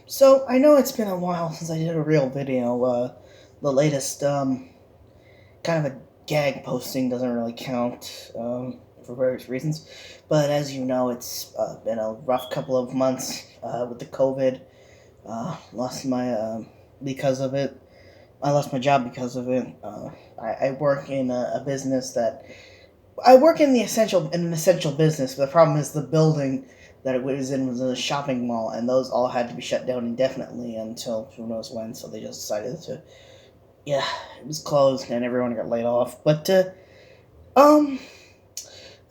So, I know it's been a while since I did a real video. The latest, kind of a gag posting doesn't really count, for various reasons. But as you know, it's been a rough couple of months with the COVID. Lost my, because of it. I lost my job because of it. I work in a business that I work in an essential business, but the problem is the building that it was in was a shopping mall, and those all had to be shut down indefinitely until who knows when. So they just decided to, yeah, it was closed and everyone got laid off. But um,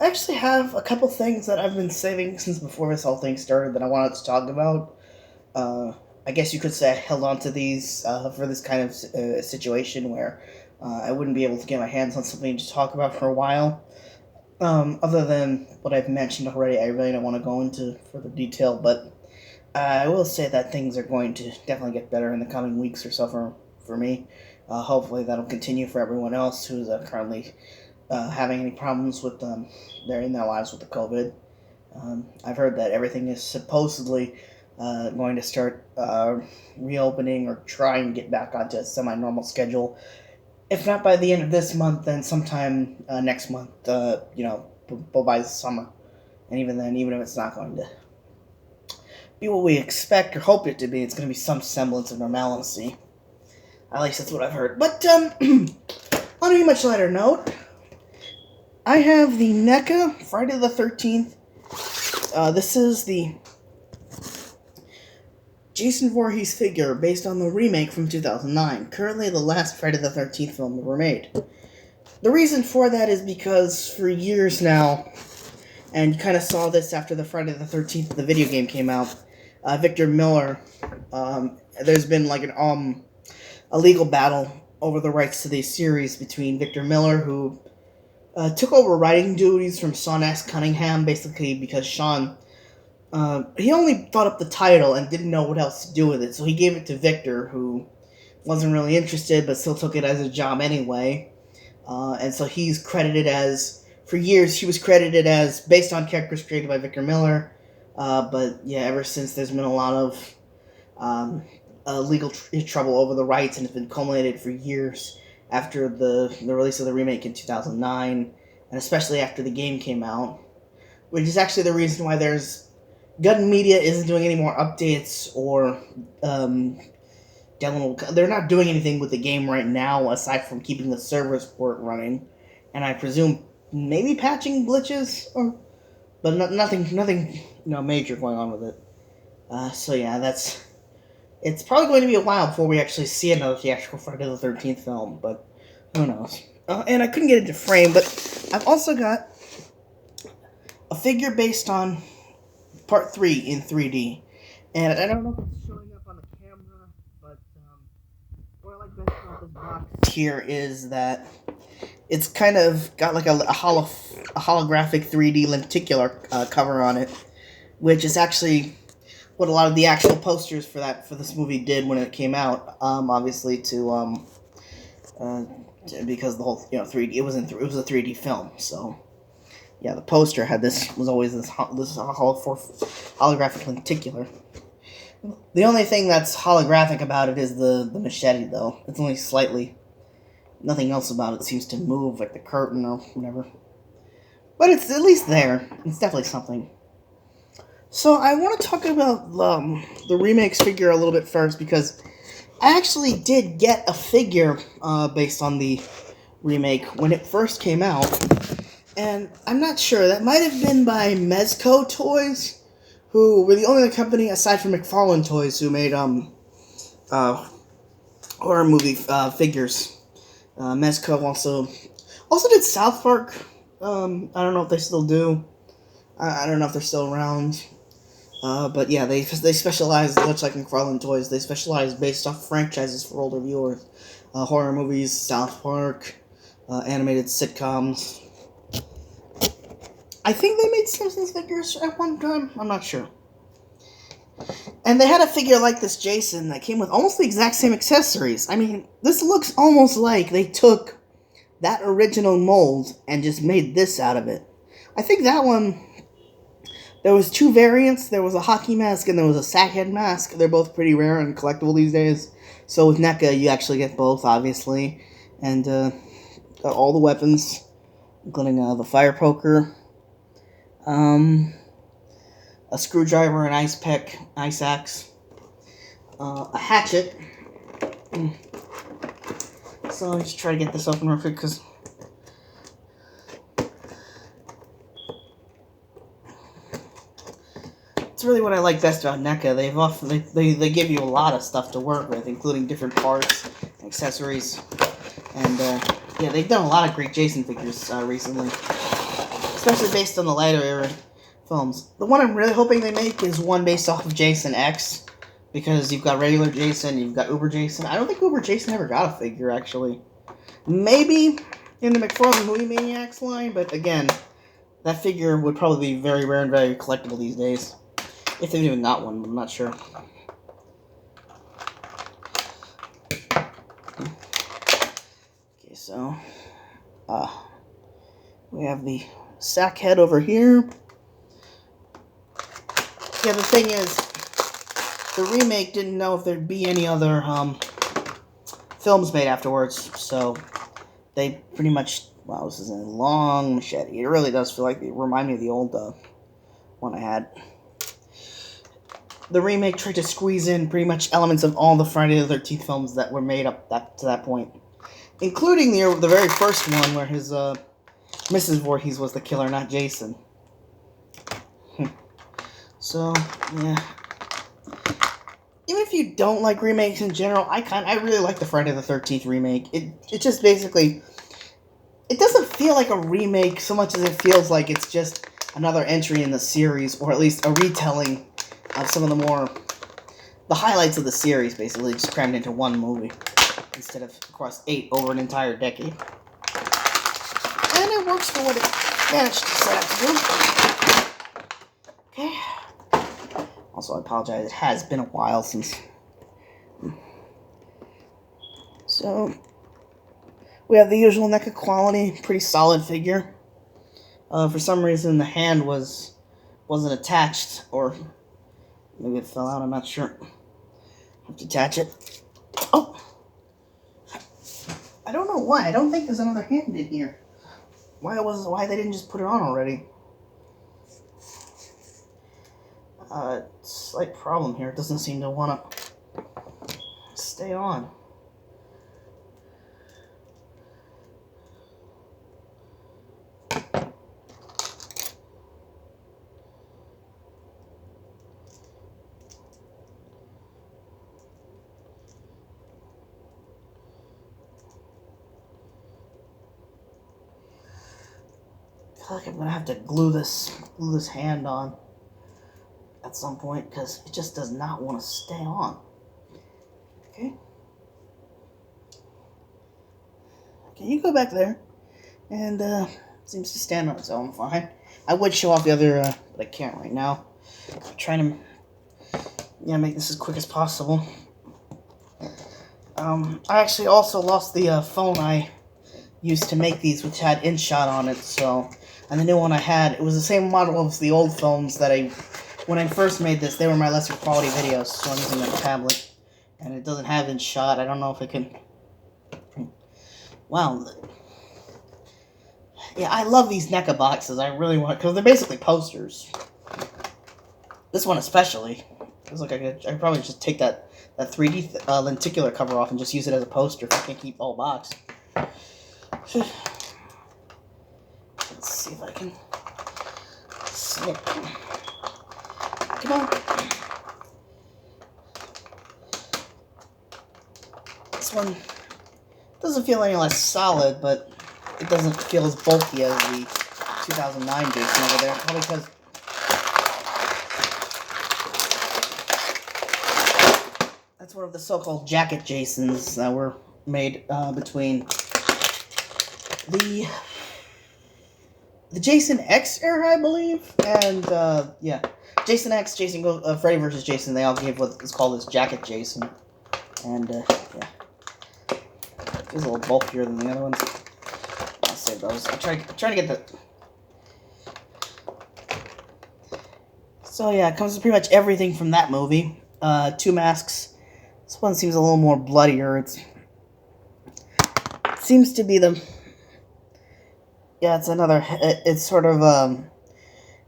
I actually have a couple things that I've been saving since before this whole thing started that I wanted to talk about. I guess you could say I held on to these for this kind of situation where I wouldn't be able to get my hands on something to talk about for a while. Other than what I've mentioned already, I really don't want to go into further detail, but I will say that things are going to definitely get better in the coming weeks or so for me. Hopefully, that'll continue for everyone else who's currently having any problems with in their lives with the COVID. I've heard that everything is supposedly going to start reopening or trying to get back onto a semi-normal schedule. If not by the end of this month, then sometime next month. By the summer, and even then, even if it's not going to be what we expect or hope it to be, it's going to be some semblance of normalcy. At least that's what I've heard. But on a much lighter note, I have the NECA Friday the 13th. This is the Jason Voorhees figure based on the remake from 2009, currently the last Friday the 13th film ever made. The reason for that is because for years now, and you kind of saw this after the Friday the 13th, the video game came out, Victor Miller, there's been like a legal battle over the rights to the series between Victor Miller, who took over writing duties from Sean S. Cunningham, basically because Sean, he only thought up the title and didn't know what else to do with it, so he gave it to Victor, who wasn't really interested, but still took it as a job anyway. And so he's credited as, for years, he was credited as based on characters created by Victor Miller. But yeah, ever since there's been a lot of legal trouble over the rights, and it's been culminated for years after the release of the remake in 2009, and especially after the game came out, which is actually the reason why there's Gun Media isn't doing any more updates or they're not doing anything with the game right now aside from keeping the servers port running, and I presume maybe patching glitches, but nothing major going on with it. So yeah, it's probably going to be a while before we actually see another theatrical Friday the 13th film, but who knows? And I couldn't get it to frame, but I've also got a figure based on Part 3 in 3D, and I don't know if it's showing up on the camera, but what I like best about this box here is that it's kind of got like a holographic 3D lenticular cover on it, which is actually what a lot of the actual posters for this movie did when it came out. Obviously because the whole 3D, it was a 3D film, so yeah, the poster was always this holographic lenticular. The only thing that's holographic about it is the machete, though. It's only slightly. Nothing else about it seems to move, like the curtain or whatever. But it's at least there. It's definitely something. So I want to talk about the remakes figure a little bit first, because I actually did get a figure based on the remake when it first came out. And I'm not sure. That might have been by Mezco Toys, who were the only company aside from McFarlane Toys who made horror movie figures. Mezco also did South Park. I don't know if they still do. I don't know if they're still around. But yeah, they specialize, much like McFarlane Toys, they specialize based off franchises for older viewers. Horror movies, South Park, animated sitcoms. I think they made Simpsons figures at one time. I'm not sure. And they had a figure like this Jason that came with almost the exact same accessories. I mean, this looks almost like they took that original mold and just made this out of it. I think that one There was two variants. There was a hockey mask and there was a sackhead mask. They're both pretty rare and collectible these days. So with NECA, you actually get both, obviously. And got all the weapons, including the fire poker, a screwdriver, an ice pick, ice axe, a hatchet. So let's just try to get this open real quick because it's really what I like best about NECA. They give you a lot of stuff to work with, including different parts, accessories, and yeah, they've done a lot of great Jason figures recently, especially based on the later era films. The one I'm really hoping they make is one based off of Jason X, because you've got regular Jason, you've got Uber Jason. I don't think Uber Jason ever got a figure, actually. Maybe in the McFarlane Movie Maniacs line, but again, that figure would probably be very rare and very collectible these days. If they've even got one, I'm not sure. Okay, so we have the sack head over here. Yeah, the thing is, the remake didn't know if there'd be any other films made afterwards, so they pretty much, wow, this is a long machete. It really does feel like it remind me of the old one I had. The remake tried to squeeze in pretty much elements of all the Friday the 13th films that were made up to that point, including the very first one where his Mrs. Voorhees was the killer, not Jason. So yeah, even if you don't like remakes in general, I really like the Friday the 13th remake. It just basically, it doesn't feel like a remake so much as it feels like it's just another entry in the series, or at least a retelling of some of the highlights of the series, basically just crammed into one movie instead of across 8 over an entire decade. And it works for what it managed to set out to do. Okay. Also, I apologize, it has been a while since. So, we have the usual NECA quality, pretty solid figure. For some reason, the hand wasn't attached, or maybe it fell out, I'm not sure. Have to attach it. Oh! I don't know why, I don't think there's another hand in here. Why they didn't just put it on already? Slight problem here. It doesn't seem to want to stay on. I feel like I'm gonna have to glue this hand on at some point, because it just does not want to stay on. Okay. Okay, you go back there. And, seems to stand on its own fine. I would show off the other, but I can't right now. I'm trying to, make this as quick as possible. I actually also lost the, phone I used to make these, which had InShot on it, so, and the new one I had, it was the same model as the old phones that when I first made this, they were my lesser quality videos, so I'm using a tablet, and it doesn't have InShot. I don't know if it can. Wow. Yeah, I love these NECA boxes. I really want, because they're basically posters. This one especially. Looks like I could probably just take that 3D lenticular cover off and just use it as a poster if I can't keep the whole box. Let's see if I can snip. Come on. This one doesn't feel any less solid, but it doesn't feel as bulky as the 2009 Jason over there. Probably because that's one of the so-called jacket Jasons that were made between the Jason X era, I believe, and yeah, Jason X, Freddy vs. Jason. They all gave what is called this jacket Jason, and yeah, feels a little bulkier than the other ones. I'll save those. I'm trying to get the. So yeah, it comes with pretty much everything from that movie. Two masks. This one seems a little more bloodier. It seems to be the... Yeah, it's another... It's sort of,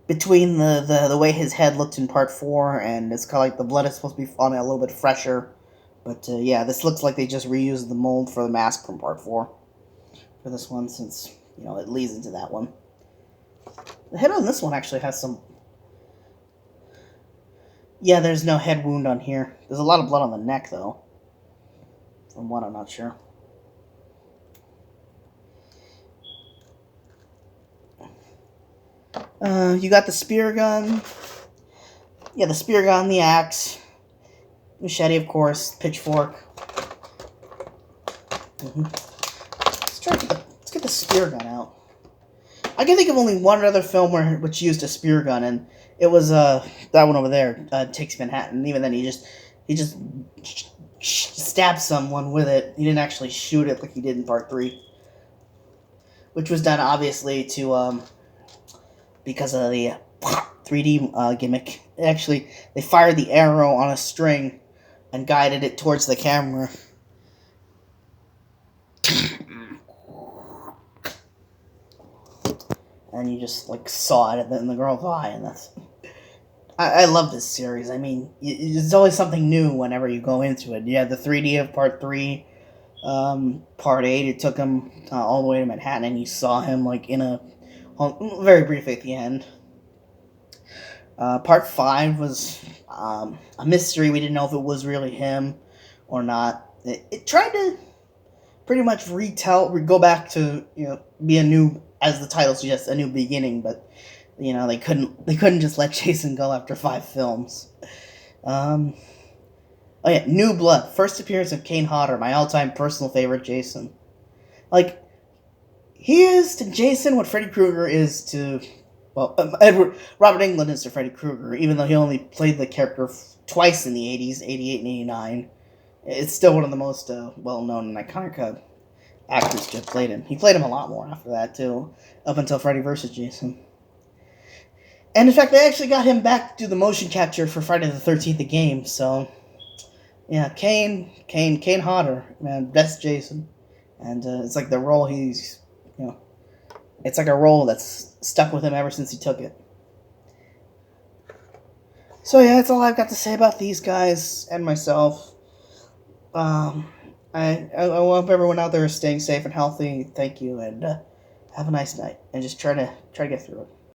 between the way his head looked in part 4, and it's kind of like the blood is supposed to be on it a little bit fresher. But, yeah, this looks like they just reused the mold for the mask from part 4 for this one, since, it leads into that one. The head on this one actually has some... Yeah, there's no head wound on here. There's a lot of blood on the neck, though. From what, I'm not sure. You got the spear gun. Yeah, the spear gun, the axe. Machete, of course. Pitchfork. Let's get the spear gun out. I can think of only one other film which used a spear gun, and it was that one over there, Takes Manhattan. Even then, he just stabbed someone with it. He didn't actually shoot it like he did in part 3, which was done obviously to because of the 3D gimmick. Actually, they fired the arrow on a string and guided it towards the camera. And you just, saw it in the girl's eye, and that's... I love this series. I mean, there's always something new whenever you go into it. Yeah, the 3D of Part 3, Part 8, it took him all the way to Manhattan, and you saw him, in a... very briefly at the end. Part 5 was a mystery. We didn't know if it was really him or not. It tried to pretty much go back to, be a new... as the title suggests, a new beginning, but they couldn't just let Jason go after 5 films. Oh yeah, New Blood, first appearance of Kane Hodder, my all-time personal favorite Jason. He is to Jason what Freddy Krueger is to, Robert Englund is to Freddy Krueger, even though he only played the character twice in the 80s, 88 and 89. It's still one of the most well-known and iconic actors to have played him. He played him a lot more after that, too, up until Freddy vs. Jason. And in fact, they actually got him back to do the motion capture for Friday the 13th, the game, so... Yeah, Kane Hodder, man, best Jason. And it's like the role he's, it's like a role that's stuck with him ever since he took it. So yeah, that's all I've got to say about these guys and myself. I hope everyone out there is staying safe and healthy. Thank you, and have a nice night. And just try to get through it.